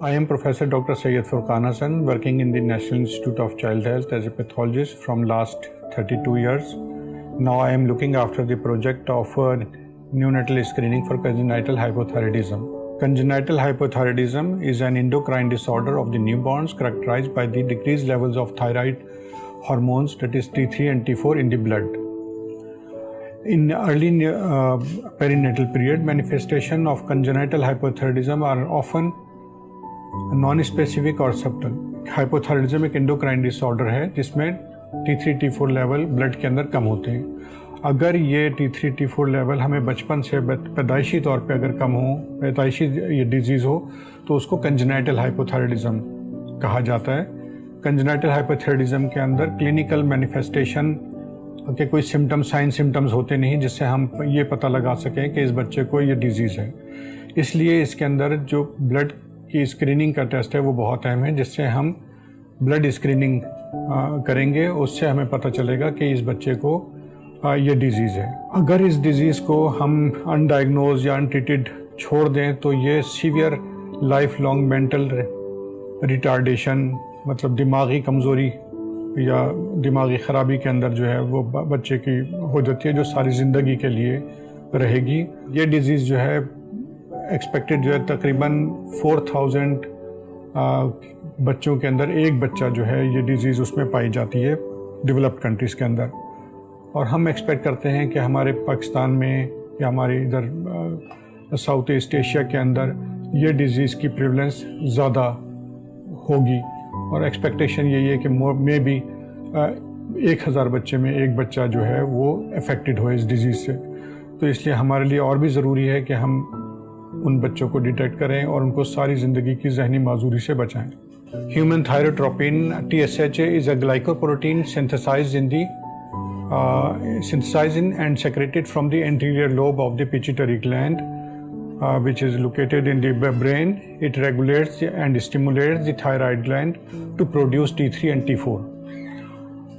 I am Professor Dr. Syed Furqan Hasan, working in the National Institute of Child Health as a pathologist from last 32 years. Now I am looking after the project of neonatal screening for congenital hypothyroidism. Congenital hypothyroidism is an endocrine disorder of the newborns characterized by the decreased levels of thyroid hormones, that is T3 and T4 in the blood. In early perinatal period, manifestation of congenital hypothyroidism are often non-specific और subtle. Hypothyroidism एक endocrine disorder है जिसमें T3 T4 level blood के अंदर कम होते हैं। अगर ये T3 T4 लेवल हमें बचपन से पैदाइशी तौर पे अगर कम हो, पैदाइशी ये डिजीज़ हो, तो उसको कंजेनाइटल हाइपोथायराइडिज्म कहा जाता है। कंजेनाइटल हाइपोथायराइडिज्म के अंदर क्लिनिकल मैनिफेस्टेशन के कोई साइन सिम्टम्स होते नहीं जिससे हम ये पता लगा सकें कि इस बच्चे को ये डिजीज़ है। इसलिए इसके अंदर जो ब्लड की स्क्रीनिंग का टेस्ट है वो बहुत अहम है, जिससे हम ब्लड स्क्रीनिंग करेंगे, उससे हमें पता चलेगा कि इस बच्चे को ये डिजीज़ है। अगर इस डिजीज़ को हम अनडायग्नोज या अनट्रीटेड छोड़ दें तो ये severe life long mental retardation, मतलब दिमागी कमज़ोरी या दिमागी ख़राबी के अंदर जो है वो बच्चे की हो जाती है, जो सारी ज़िंदगी के लिए रहेगी। ये डिज़ीज़ जो है एक्सपेक्टेड जो है तकरीबन 4000 बच्चों के अंदर एक बच्चा जो है ये डिज़ीज़ उसमें पाई जाती है डेवलप्ड कंट्रीज़ के अंदर। और हम एक्सपेक्ट करते हैं कि हमारे पाकिस्तान में या हमारे इधर साउथ ईस्ट एशिया के अंदर ये डिज़ीज़ की प्रिवलेंस ज़्यादा होगी, और एक्सपेक्टेशन यही है कि मे बी 1000 बच्चे में एक बच्चा जो है वो अफेक्टेड हो इस डिज़ीज़ से। तो इसलिए हमारे लिए और भी ज़रूरी है कि हम उन बच्चों को डिटेक्ट करें और उनको सारी ज़िंदगी की जहनी माजूरी से बचाएं। Human thyrotropin TSH is a glycoprotein synthesized in and secreted from the anterior lobe of the pituitary gland, which is located in the brain. It regulates and stimulates the thyroid gland to produce T3 and T4.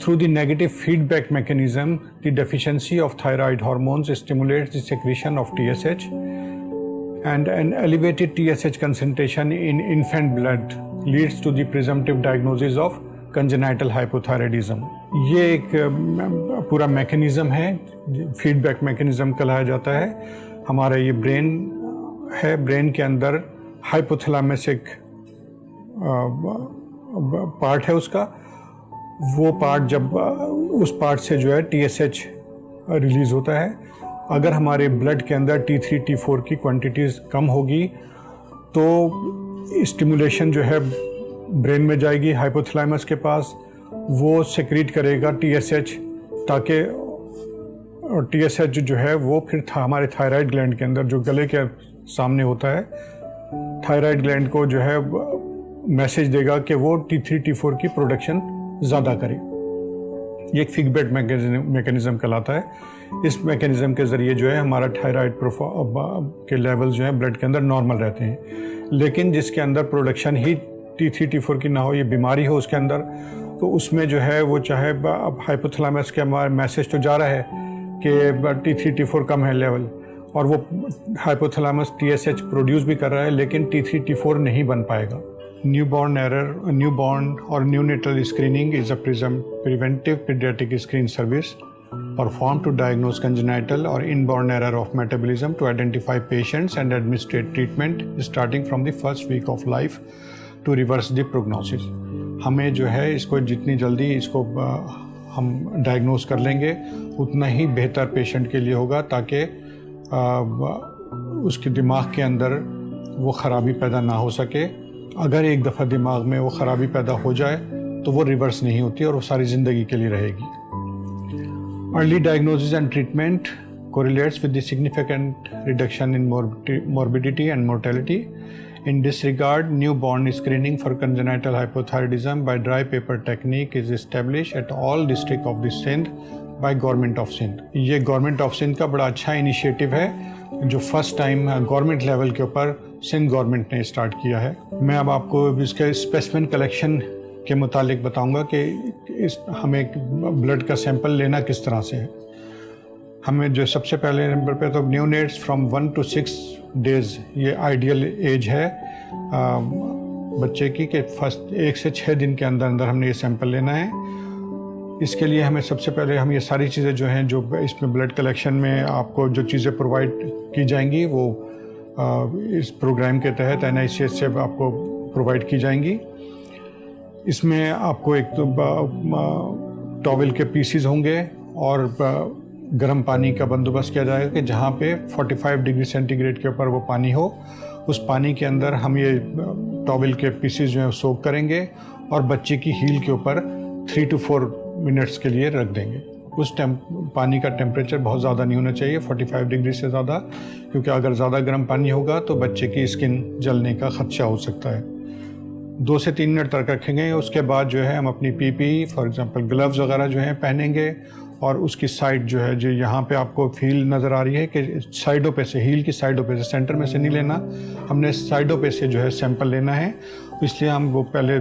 Through the negative feedback mechanism, the deficiency of thyroid hormones stimulates the secretion of TSH, and an elevated TSH concentration in infant blood leads to the presumptive diagnosis of congenital hypothyroidism. ये एक पूरा mechanism है, feedback mechanism कहलाया जाता है। हमारा ये brain है, ब्रेन के अंदर हाइपोथैलेमस एक पार्ट है उसका, वो पार्ट जब उस पार्ट से जो है TSH रिलीज़ होता है। अगर हमारे ब्लड के अंदर T3 T4 की क्वांटिटीज़ कम होगी तो स्टिमुलेशन जो है ब्रेन में जाएगी हाइपोथैलेमस के पास, वो सेक्रीट करेगा TSH, ताकि और TSH जो है वो फिर हमारे थायराइड ग्लैंड के अंदर जो गले के सामने होता है, थायराइड ग्लैंड को जो है मैसेज देगा कि वो T3 T4 की प्रोडक्शन ज़्यादा करे। ये एक फीडबैक मैकेनिज़्म कहलाता है। इस मैकेनिज़्म के ज़रिए जो है हमारा थायराइड के लेवल जो है ब्लड के अंदर नॉर्मल रहते हैं। लेकिन जिसके अंदर प्रोडक्शन ही T3 T4 की ना हो, ये बीमारी हो उसके अंदर, तो उसमें जो है वो चाहे अब हाइपोथैलेमस के हमारा मैसेज तो जा रहा है कि T3 T4 कम है लेवल, और वो हाइपोथैलेमस TSH प्रोड्यूस भी कर रहा है, लेकिन T3 T4 नहीं बन पाएगा। Newborn or neonatal screening is a preventive pediatric screen service performed to diagnose congenital or inborn error of metabolism, to identify patients and administer treatment starting from the first week of life to reverse the prognosis. हमें जो है इसको जितनी जल्दी इसको हम diagnose कर लेंगे उतना ही बेहतर पेशेंट के लिए होगा, ताकि उसके दिमाग के अंदर वो ख़राबी पैदा ना हो सके। अगर एक दफ़ा दिमाग में वो ख़राबी पैदा हो जाए तो वो रिवर्स नहीं होती और वो सारी ज़िंदगी के लिए रहेगी। Early diagnosis and treatment correlates with the significant reduction in morbidity and mortality. In this regard, newborn screening for congenital hypothyroidism by dry paper technique is established at all districts of the Sindh by Government of Sindh. ये Government of Sindh का बड़ा अच्छा initiative है जो first time government level के ऊपर Sindh government ने start किया है। मैं अब आपको इसके स्पेसिमेन कलेक्शन के मुतालिक बताऊंगा कि हमें ब्लड का सैंपल लेना किस तरह से है। हमें जो सबसे पहले नंबर पे तो न्यूनेट्स फ्रॉम 1 to 6 डेज़ ये आइडियल एज है बच्चे की कि फर्स्ट 1 से 6 दिन के अंदर अंदर हमने ये सैंपल लेना है। इसके लिए हमें सबसे पहले हम ये सारी चीज़ें जो हैं, जो इसमें ब्लड कलेक्शन में आपको जो चीज़ें प्रोवाइड की जाएंगी वो इस प्रोग्राम के तहत NICH से आपको प्रोवाइड की जाएंगी। इसमें आपको एक तो टॉवल के पीसीज होंगे और गर्म पानी का बंदोबस्त किया जाएगा कि जहाँ पे 45 डिग्री सेंटीग्रेड के ऊपर वो पानी हो, उस पानी के अंदर हम ये टॉवल के पीसीज जो हैं सोक करेंगे और बच्चे की हील के ऊपर 3 to 4 मिनट्स के लिए रख देंगे। उस पानी का टेम्परेचर बहुत ज़्यादा नहीं होना चाहिए, 45 डिग्री से ज़्यादा, क्योंकि अगर ज़्यादा गर्म पानी होगा तो बच्चे की स्किन जलने का खदशा हो सकता है। 2 से 3 मिनट तक रखेंगे। उसके बाद जो है हम अपनी PPE फॉर एग्जांपल ग्लव्स वगैरह जो हैं पहनेंगे और उसकी साइड जो है, जो यहाँ पे आपको फील नज़र आ रही है कि साइडों पे से, हील की साइडों पे से, सेंटर में से नहीं लेना, हमने साइडों पे से जो है सैंपल लेना है। इसलिए हम वो पहले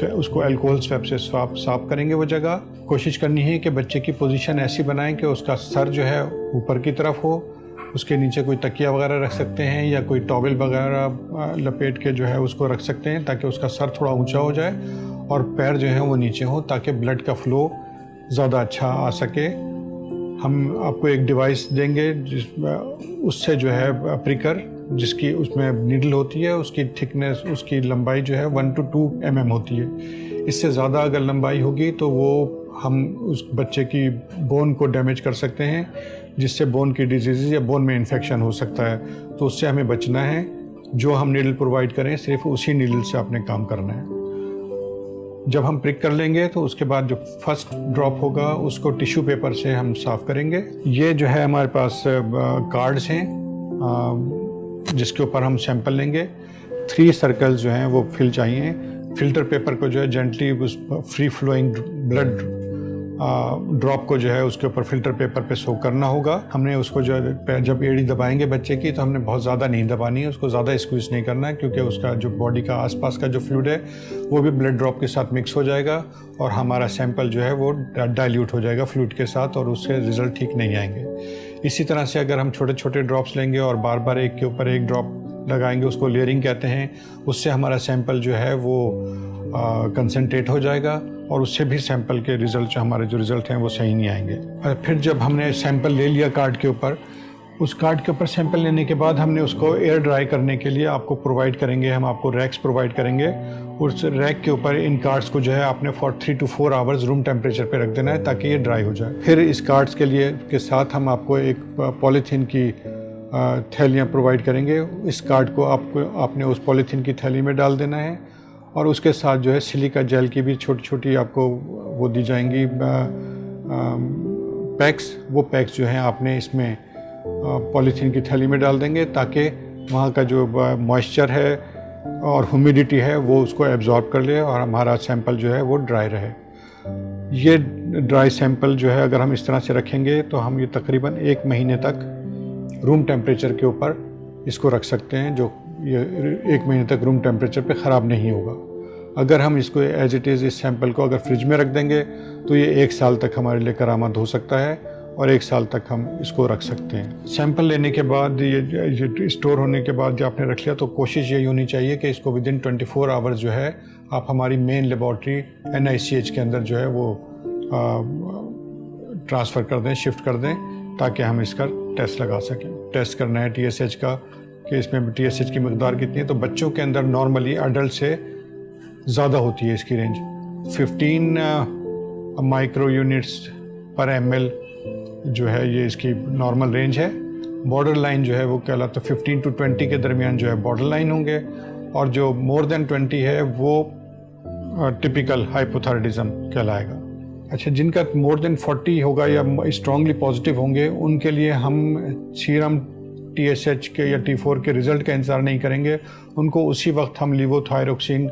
उसको अल्कोहल स्वैब से साफ करेंगे वो जगह। कोशिश करनी है कि बच्चे की पोजीशन ऐसी बनाएं कि उसका सर जो है ऊपर की तरफ हो, उसके नीचे कोई तकिया वगैरह रख सकते हैं या कोई टॉवल वगैरह लपेट के जो है उसको रख सकते हैं ताकि उसका सर थोड़ा ऊंचा हो जाए और पैर जो है वो नीचे हो, ताकि ब्लड का फ्लो ज़्यादा अच्छा आ सके। हम आपको एक डिवाइस देंगे उससे जो है प्रिकर, जिसकी उसमें नीडल होती है, उसकी थिकनेस, उसकी लंबाई जो है 1 to 2 mm होती है। इससे ज़्यादा अगर लंबाई होगी तो वो हम उस बच्चे की बोन को डैमेज कर सकते हैं, जिससे बोन की डिजीज़ या बोन में इन्फेक्शन हो सकता है। तो उससे हमें बचना है। जो हम नीडल प्रोवाइड करें सिर्फ उसी नीडल से आपने काम करना है। जब हम प्रिक कर लेंगे तो उसके बाद जो फर्स्ट ड्रॉप होगा उसको टिश्यू पेपर से हम साफ़ करेंगे। ये जो है हमारे पास कार्ड्स हैं जिसके ऊपर हम सैंपल लेंगे। 3 सर्कल्स जो हैं वो फिल चाहिए। फिल्टर पेपर को जो है जेंटली उस फ्री फ्लोइंग ब्लड ड्रॉप को जो है उसके ऊपर फिल्टर पेपर पे सोक करना होगा। हमने उसको जो है जब एड़ी दबाएंगे बच्चे की तो हमने बहुत ज़्यादा नहीं दबानी है, उसको ज़्यादा स्क्वीज़ नहीं करना है, क्योंकि उसका जो बॉडी का आसपास का जो फ्लूइड है वो भी ब्लड ड्रॉप के साथ मिक्स हो जाएगा और हमारा सैंपल जो है वो डाइल्यूट हो जाएगा फ्लूइड के साथ और उससे रिज़ल्ट ठीक नहीं आएंगे। इसी तरह से अगर हम छोटे छोटे ड्रॉप्स लेंगे और बार बार एक के ऊपर एक ड्रॉप लगाएंगे, उसको लेयरिंग कहते हैं, उससे हमारा सैंपल जो है वो कंसनट्रेट हो जाएगा और उससे भी सैंपल के रिज़ल्ट जो हमारे जो रिज़ल्ट हैं वो सही नहीं आएंगे। और फिर जब हमने सैंपल ले लिया कार्ड के ऊपर, उस कार्ड के ऊपर सैंपल लेने के बाद हमने उसको एयर ड्राई करने के लिए आपको प्रोवाइड करेंगे, हम आपको रैक्स प्रोवाइड करेंगे। उस रैक के ऊपर इन कार्ड्स को जो है आपने 3 to 4 आवर्स रूम टेम्परेचर पे रख देना है ताकि ये ड्राई हो जाए। फिर इस कार्ड्स के लिए के साथ हम आपको एक पॉलीथीन की थैलियाँ प्रोवाइड करेंगे। इस कार्ड को आपने उस पॉलीथीन की थैली में डाल देना है और उसके साथ जो है सिलिका जेल की भी छोटी छोटी आपको वो दी जाएंगी पैक्स। वो पैक्स जो हैं आपने इसमें पॉलीथीन की थैली में डाल देंगे ताकि वहाँ का जो मॉइस्चर है और ह्यूमिडिटी है वो उसको एब्जॉर्ब कर ले और हमारा सैंपल जो है वो ड्राई रहे। ये ड्राई सैंपल जो है अगर हम इस तरह से रखेंगे तो हम ये तकरीबन 1 महीने तक रूम टेम्परेचर के ऊपर इसको रख सकते हैं, जो ये 1 महीने तक रूम टेम्परेचर पे ख़राब नहीं होगा। अगर हम इसको एज इट इज़ इस सैंपल को अगर फ्रिज में रख देंगे तो ये 1 साल तक हमारे लिए करामद हो सकता है और 1 साल तक हम इसको रख सकते हैं। सैंपल लेने के बाद ये स्टोर होने के बाद जो आपने रख लिया तो कोशिश यही होनी चाहिए कि इसको विदिन 24 आवर्स जो है आप हमारी मेन लेबॉर्ट्री NICH के अंदर जो है वो ट्रांसफ़र कर दें, शिफ्ट कर दें, ताकि हम इसका टेस्ट लगा सकें। टेस्ट करना है TSH का कि इसमें TSH की मकदार कितनी है। तो बच्चों के अंदर नॉर्मली अडल्ट से ज़्यादा होती है इसकी रेंज, 15 माइक्रो यूनिट्स पर ml जो है ये इसकी नॉर्मल रेंज है। बॉर्डर लाइन जो है वो कहलाता है 15 to 20 के दरमियान जो है बॉर्डर लाइन होंगे और जो मोर देन 20 है वो टिपिकल हाइपोथायराइडिज्म कहलाएगा। अच्छा, जिनका मोर देन 40 होगा या स्ट्रांगली पॉजिटिव होंगे उनके लिए हम सीरम TSH के या T4 के रिज़ल्ट का इंतज़ार नहीं करेंगे, उनको उसी वक्त हम लीवोथायरोक्सिन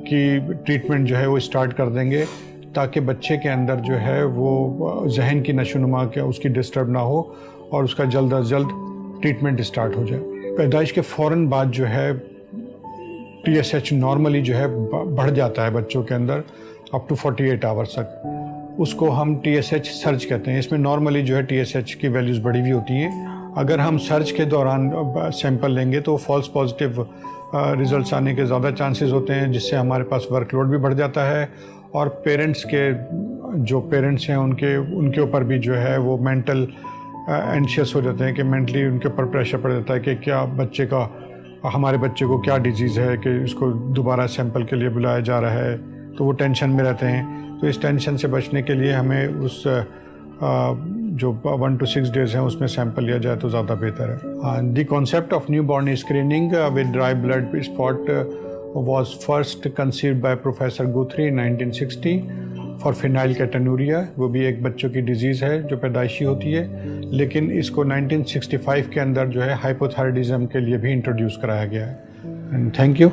की ट्रीटमेंट जो है वो स्टार्ट कर देंगे ताकि बच्चे के अंदर जो है वो जहन की नशोनुमा के उसकी डिस्टर्ब ना हो और उसका जल्द अज जल्द ट्रीटमेंट स्टार्ट हो जाए। पैदाइश के फ़ौरन बाद जो है TSH नॉर्मली जो है बढ़ जाता है बच्चों के अंदर अप टू 48 आवर्स तक। उसको हम TSH सर्ज कहते हैं। इसमें नॉर्मली जो है TSH की वैल्यूज़ बढ़ी हुई होती हैं। अगर हम सर्च के दौरान सैंपल लेंगे तो फॉल्स पॉजिटिव रिजल्ट्स आने के ज़्यादा चांसेस होते हैं, जिससे हमारे पास वर्कलोड भी बढ़ जाता है और पेरेंट्स हैं उनके ऊपर भी जो है वो मेंटल एंशियस हो जाते हैं कि मेंटली उनके ऊपर प्रेशर पड़ जाता है कि क्या हमारे बच्चे को क्या डिजीज़ है कि इसको दोबारा सैंपल के लिए बुलाया जा रहा है, तो वो टेंशन में रहते हैं। तो इस टेंशन से बचने के लिए हमें उस जो 1 to 6 days हैं उसमें सैंपल लिया जाए तो ज़्यादा बेहतर है। The concept of newborn screening with dry blood spot was first conceived by professor Guthrie in 1960 for phenylketonuria. वो भी एक बच्चों की डिजीज़ है जो पैदाइशी होती है, लेकिन इसको 1965 के अंदर जो है हाइपोथायराइडिज्म के लिए भी इंट्रोड्यूस कराया गया है। And thank you.